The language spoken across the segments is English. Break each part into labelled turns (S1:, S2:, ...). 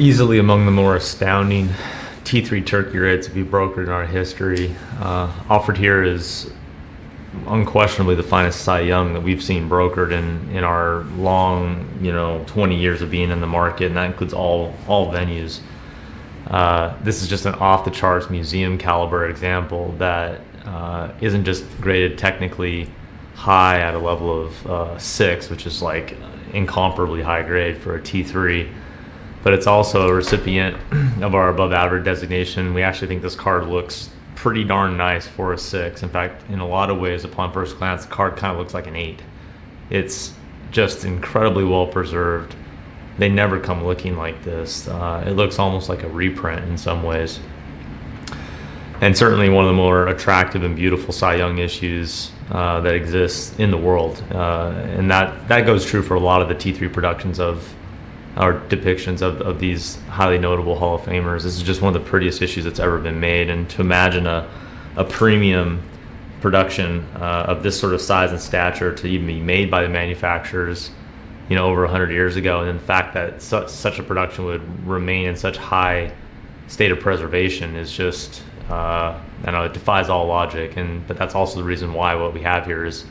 S1: Easily among the more astounding T3 turkey rates to be brokered in our history. Offered here is unquestionably the finest Cy Young that we've seen brokered in our long, 20 years of being in the market, and that includes all venues. This is just an off-the-charts museum caliber example that isn't just graded technically high at a level of 6, which is like incomparably high grade for a T3, but it's also a recipient of our above average designation. We actually think this card looks pretty darn nice for a 6. In fact, in a lot of ways, upon first glance, the card kind of looks like an 8. It's just incredibly well preserved. They never come looking like this. It looks almost like a reprint in some ways. And certainly one of the more attractive and beautiful Cy Young issues that exists in the world. And that goes true for a lot of the T3 productions of our depictions of these highly notable Hall of Famers. This is just one of the prettiest issues that's ever been made. And to imagine a premium production of this sort of size and stature to even be made by the manufacturers, over 100 years ago, and the fact that such a production would remain in such high state of preservation is just, it defies all logic. But that's also the reason why what we have here is,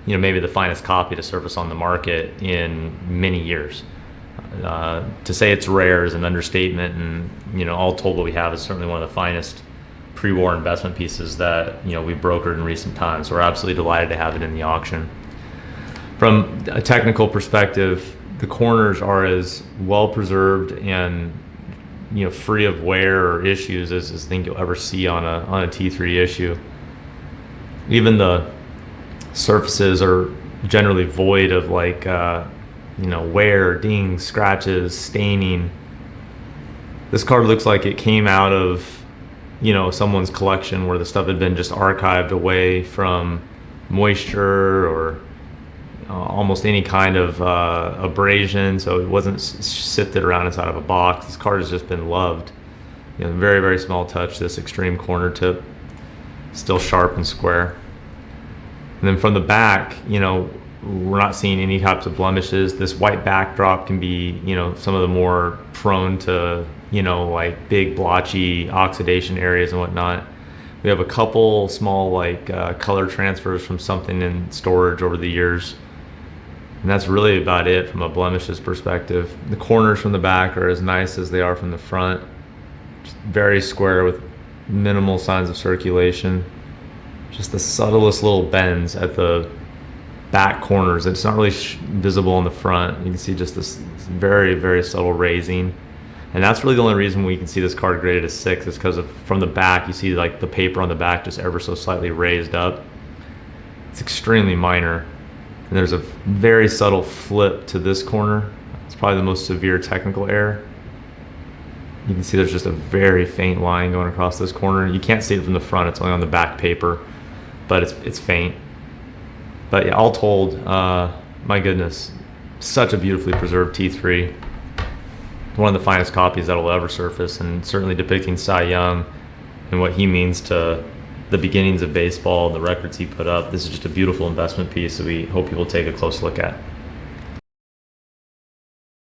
S1: maybe the finest copy to surface on the market in many years. To say it's rare is an understatement, and all told, what we have is certainly one of the finest pre-war investment pieces that we've brokered in recent times. We're absolutely delighted to have it in the auction. From a technical perspective, the corners are as well preserved and free of wear or issues as I think you'll ever see on a T3 issue. Even the surfaces are generally void of wear, dings, scratches, staining. This card looks like it came out of someone's collection where the stuff had been just archived away from moisture or almost any kind of abrasion, so it wasn't sifted around inside of a box. This card has just been loved. Very, very small touch, this extreme corner tip, still sharp and square. And then from the back, we're not seeing any types of blemishes. This white backdrop can be, some of the more prone to, big blotchy oxidation areas and whatnot. We have a couple small color transfers from something in storage over the years. And that's really about it from a blemishes perspective. The corners from the back are as nice as they are from the front. Just very square with minimal signs of circulation. Just the subtlest little bends at the back corners. It's not really visible on the front. You can see just this very, very subtle raising. And that's really the only reason we can see this card graded as 6 is because from the back, you see the paper on the back just ever so slightly raised up. It's extremely minor. And there's a very subtle flip to this corner. It's probably the most severe technical error. You can see there's just a very faint line going across this corner. You can't see it from the front, it's only on the back paper, but it's faint. But yeah, all told, my goodness, such a beautifully preserved T3. One of the finest copies that'll ever surface, and certainly depicting Cy Young and what he means to the beginnings of baseball and the records he put up. This is just a beautiful investment piece that we hope people take a close look at.